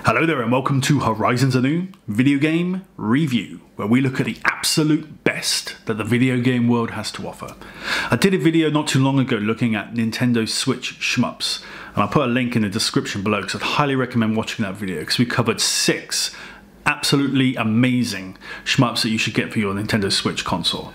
Hello there and welcome to Horizon Zero Dawn video game review, where we look at the absolute best that the video game world has to offer. I did a video not too long ago looking at Nintendo Switch Shmups, and I'll put a link in the description below because I'd highly recommend watching that video because we covered 6 absolutely amazing shmups that you should get for your Nintendo Switch console.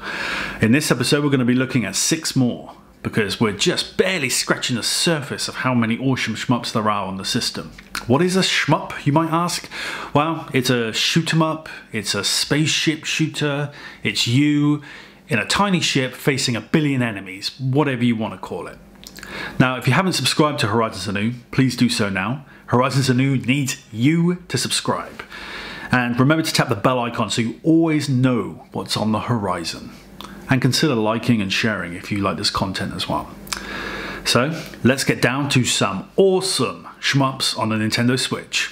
In this episode we're going to be looking at 6 more, because we're just barely scratching the surface of how many awesome shmups there are on the system. What is a shmup, you might ask? Well, it's a shoot 'em up, it's a spaceship shooter, it's you in a tiny ship facing a billion enemies, whatever you want to call it. Now, if you haven't subscribed to Horizon Zero Dawn, please do so now. Horizon Zero Dawn needs you to subscribe. And remember to tap the bell icon so you always know what's on the horizon. And consider liking and sharing if you like this content as well. So let's get down to some awesome shmups on the Nintendo Switch.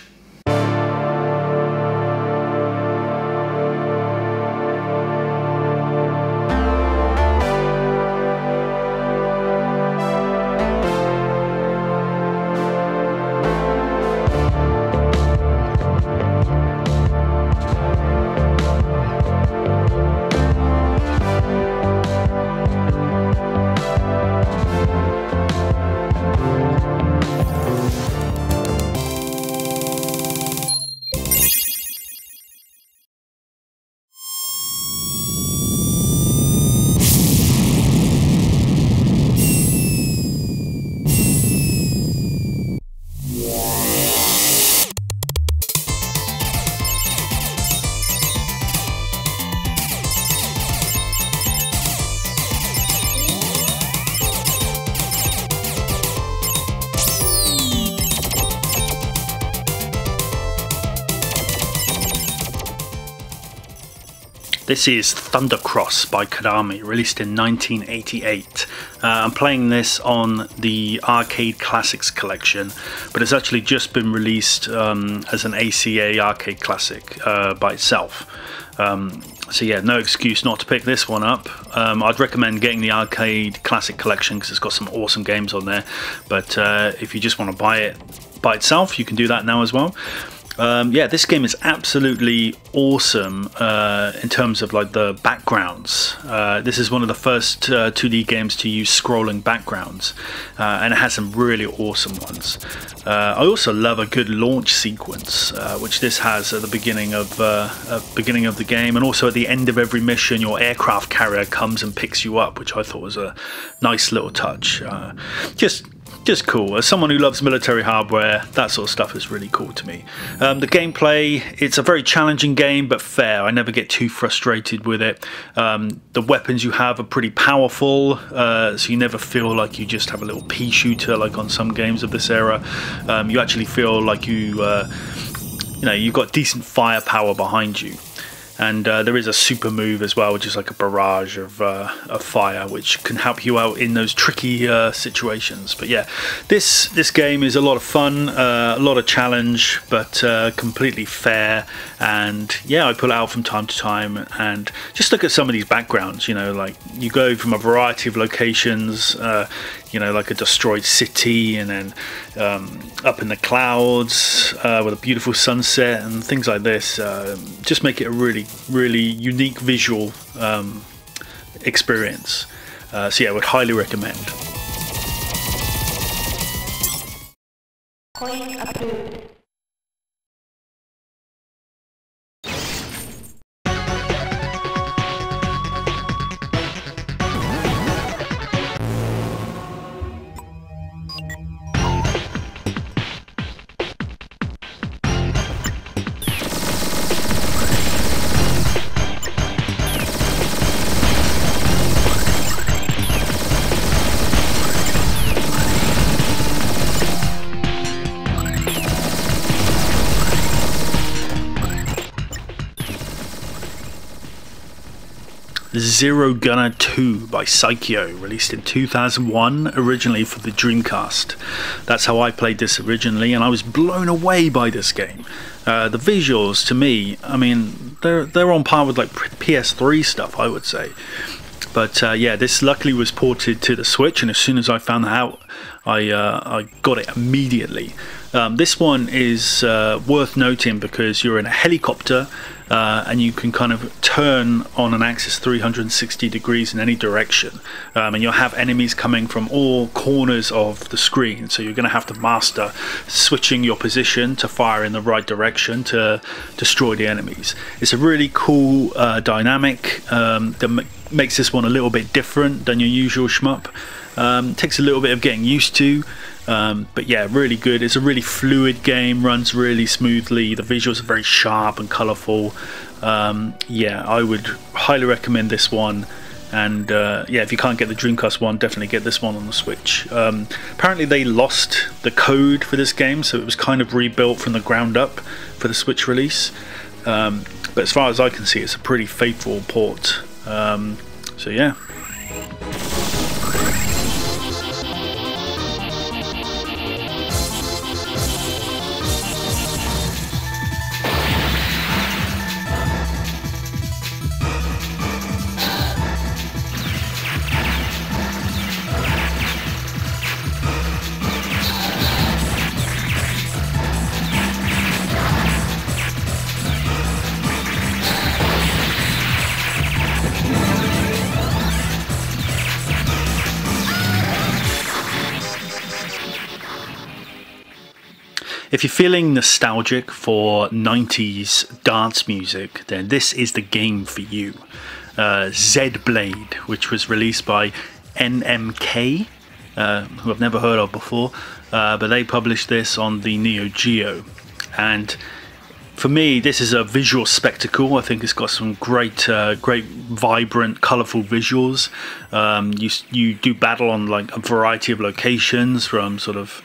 This is Thundercross by Konami, released in 1988. I'm playing this on the Arcade Classics collection, but it's actually just been released as an ACA Arcade Classic by itself. So yeah, no excuse not to pick this one up. I'd recommend getting the Arcade Classic collection because it's got some awesome games on there, but if you just want to buy it by itself, you can do that now as well. Yeah, this game is absolutely awesome in terms of like the backgrounds. This is one of the first 2D games to use scrolling backgrounds, and it has some really awesome ones. I also love a good launch sequence, which this has at the beginning of the game, and also at the end of every mission, your aircraft carrier comes and picks you up, which I thought was a nice little touch. Just cool. As someone who loves military hardware, that sort of stuff is really cool to me. The gameplay, it's a very challenging game, but fair. I never get too frustrated with it. The weapons you have are pretty powerful, so you never feel like you just have a little pea shooter like on some games of this era. You actually feel like you've got decent firepower behind you. And there is a super move as well, which is like a barrage of fire, which can help you out in those tricky situations. But yeah, this game is a lot of fun, a lot of challenge, but completely fair. And yeah, I pull it out from time to time and just look at some of these backgrounds. You know, like you go from a variety of locations. Like a destroyed city, and then up in the clouds with a beautiful sunset and things like this. Just make it a really, really unique visual experience. So yeah, I would highly recommend. Coin approved. Zero Gunner 2 by Psycho, released in 2001, originally for the Dreamcast. That's how I played this originally, and I was blown away by this game. The visuals, to me, I mean, they're on par with like PS3 stuff, I would say. But yeah, this luckily was ported to the Switch, and as soon as I found that out, I got it immediately. This one is worth noting because you're in a helicopter and you can kind of turn on an axis 360 degrees in any direction, and you'll have enemies coming from all corners of the screen, so you're going to have to master switching your position to fire in the right direction to destroy the enemies. It's a really cool dynamic that makes this one a little bit different than your usual shmup. Takes a little bit of getting used to, but yeah, really good. It's a really fluid game, runs really smoothly, the visuals are very sharp and colourful. Yeah, I would highly recommend this one, and yeah, if you can't get the Dreamcast one, definitely get this one on the Switch. Apparently they lost the code for this game, so it was kind of rebuilt from the ground up for the Switch release, but as far as I can see, it's a pretty faithful port. So yeah. If you're feeling nostalgic for 90s dance music, then this is the game for you. Zedblade, which was released by NMK, who I've never heard of before, but they published this on the Neo Geo. And for me, this is a visual spectacle. I think it's got some great, vibrant, colourful visuals. You do battle on like a variety of locations, from sort of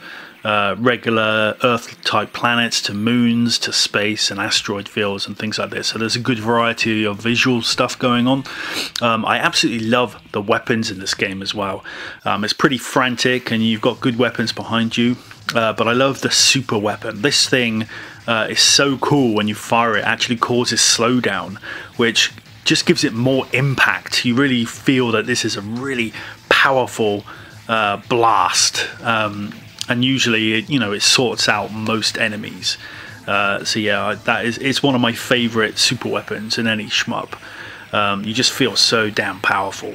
regular Earth-type planets to moons to space and asteroid fields and things like this. So there's a good variety of visual stuff going on. I absolutely love the weapons in this game as well. It's pretty frantic and you've got good weapons behind you, but I love the super weapon. This thing is so cool. When you fire it, actually causes slowdown, which just gives it more impact. You really feel that this is a really powerful blast. And usually, it sorts out most enemies. So yeah, it's one of my favourite super weapons in any shmup. You just feel so damn powerful.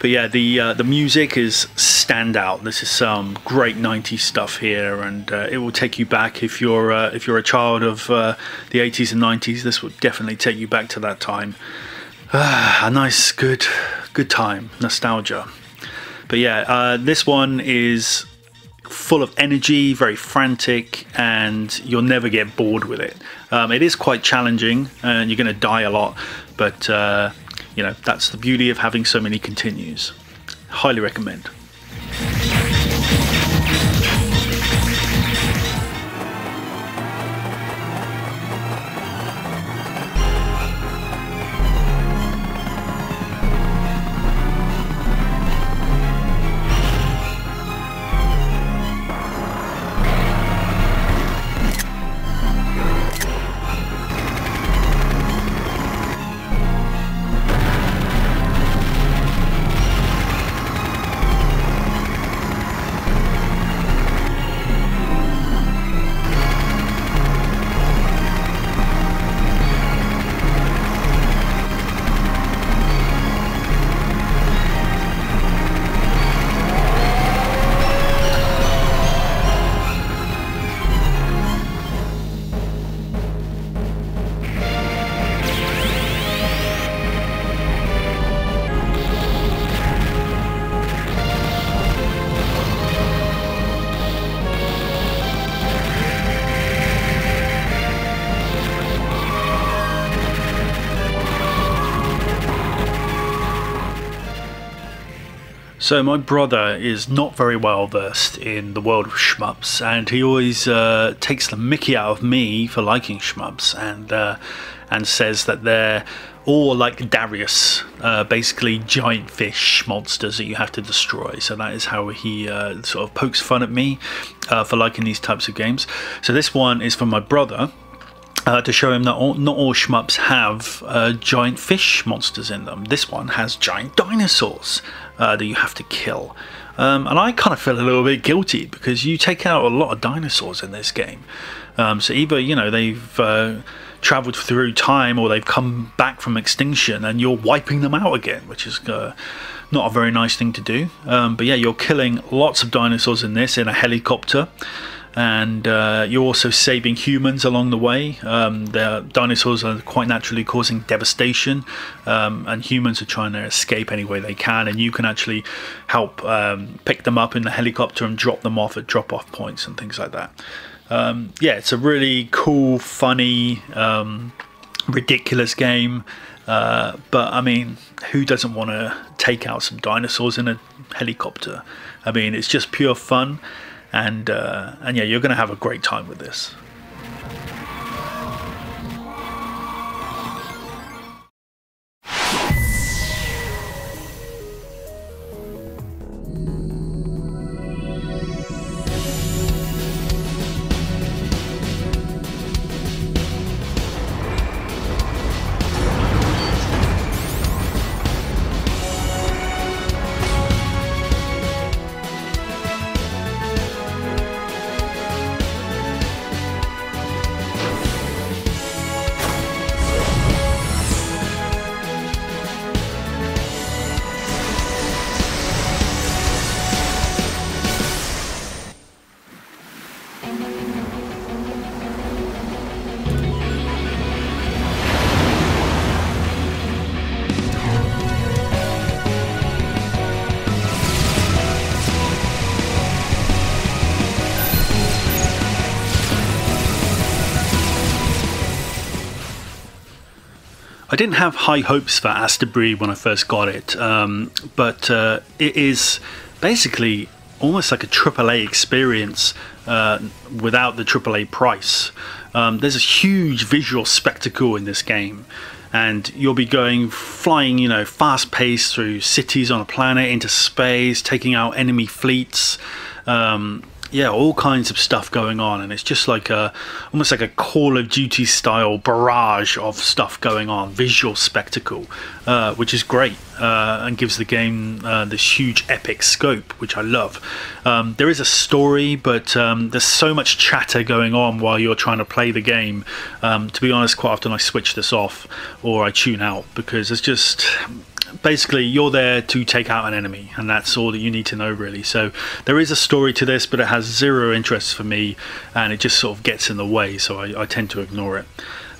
But yeah, the music is standout. This is some great 90s stuff here, and it will take you back if you're a child of the 80s and 90s. This will definitely take you back to that time. A nice, good time, nostalgia. But yeah, this one is full of energy, very frantic, and you'll never get bored with it. It is quite challenging and you're going to die a lot, but that's the beauty of having so many continues. Highly recommend. So my brother is not very well versed in the world of shmups, and he always takes the mickey out of me for liking shmups, and says that they're all like Darius, basically giant fish monsters that you have to destroy. So that is how he sort of pokes fun at me for liking these types of games. So this one is for my brother, to show him that not all shmups have giant fish monsters in them. This one has giant dinosaurs that you have to kill. And I kind of feel a little bit guilty because you take out a lot of dinosaurs in this game. So either, you know, they've traveled through time or they've come back from extinction and you're wiping them out again, which is not a very nice thing to do. But yeah, you're killing lots of dinosaurs in this in a helicopter. And you're also saving humans along the way. The dinosaurs are quite naturally causing devastation, and humans are trying to escape any way they can, and you can actually help pick them up in the helicopter and drop them off at drop-off points and things like that. Yeah, it's a really cool, funny, ridiculous game, but I mean, who doesn't want to take out some dinosaurs in a helicopter? I mean, it's just pure fun. And yeah, you're going to have a great time with this. I didn't have high hopes for astebreed when I first got it, but it is basically almost like a AAA experience without the AAA price. There's a huge visual spectacle in this game, and you'll be flying, you know, fast-paced through cities on a planet, into space, taking out enemy fleets. Yeah, all kinds of stuff going on, and it's just like almost like a Call of Duty style barrage of stuff going on, visual spectacle, which is great, and gives the game this huge epic scope, which I love. There is a story, but there's so much chatter going on while you're trying to play the game. To be honest, quite often I switch this off or I tune out, because it's just... basically you're there to take out an enemy, and that's all that you need to know, really. So there is a story to this, but it has zero interest for me, and it just sort of gets in the way, so I tend to ignore it.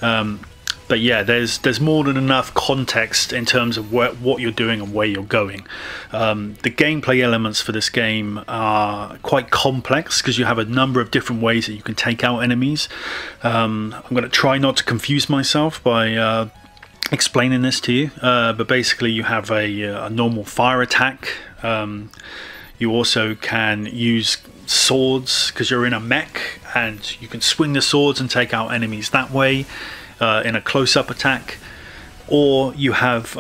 But yeah, there's more than enough context in terms of what you're doing and where you're going. The gameplay elements for this game are quite complex, because you have a number of different ways that you can take out enemies. I'm going to try not to confuse myself by explaining this to you, but basically you have a normal fire attack. You also can use swords, because you're in a mech, and you can swing the swords and take out enemies that way in a close-up attack. Or you have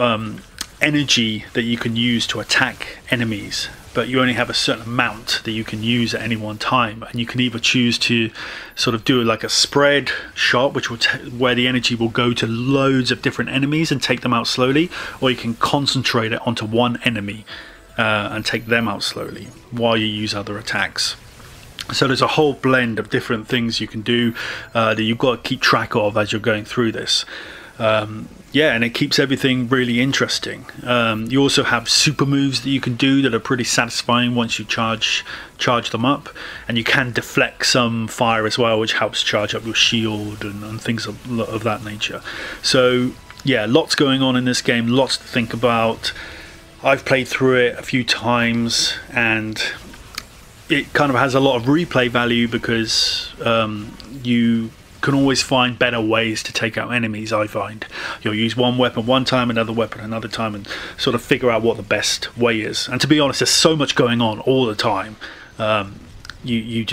energy that you can use to attack enemies, but you only have a certain amount that you can use at any one time, and you can either choose to sort of do like a spread shot, which will where the energy will go to loads of different enemies and take them out slowly, or you can concentrate it onto one enemy and take them out slowly while you use other attacks. So there's a whole blend of different things you can do that you've got to keep track of as you're going through this. Yeah, and it keeps everything really interesting. You also have super moves that you can do that are pretty satisfying once you charge them up, and you can deflect some fire as well, which helps charge up your shield and things of that nature. So yeah, lots going on in this game, lots to think about. I've played through it a few times, and it kind of has a lot of replay value, because you can always find better ways to take out enemies. I find you'll use one weapon one time, another weapon another time, and sort of figure out what the best way is. And to be honest, there's so much going on all the time. You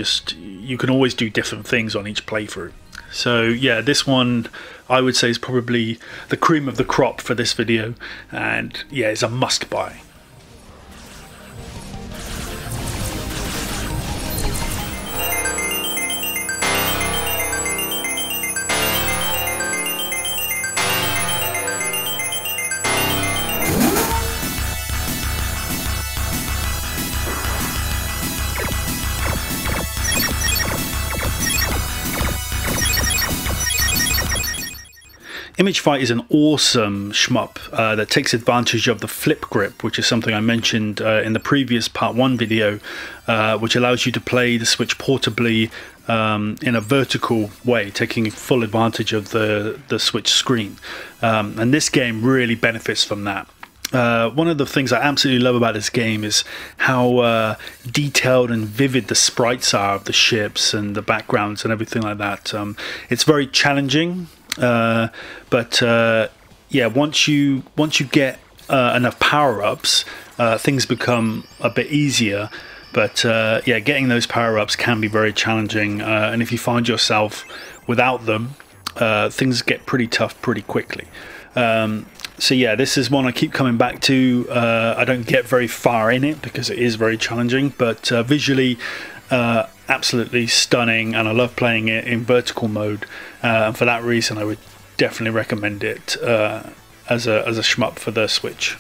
can always do different things on each playthrough. So yeah, this one I would say is probably the cream of the crop for this video, and yeah, it's a must buy. Image Fight is an awesome shmup that takes advantage of the flip grip, which is something I mentioned in the previous part 1 video, which allows you to play the Switch portably in a vertical way, taking full advantage of the Switch screen. And this game really benefits from that. One of the things I absolutely love about this game is how detailed and vivid the sprites are of the ships and the backgrounds and everything like that. It's very challenging, but yeah, once you get enough power-ups, things become a bit easier. But yeah, getting those power-ups can be very challenging, and if you find yourself without them, things get pretty tough pretty quickly. So yeah, this is one I keep coming back to. I don't get very far in it because it is very challenging, but visually absolutely stunning, and I love playing it in vertical mode, and for that reason I would definitely recommend it as a shmup for the Switch.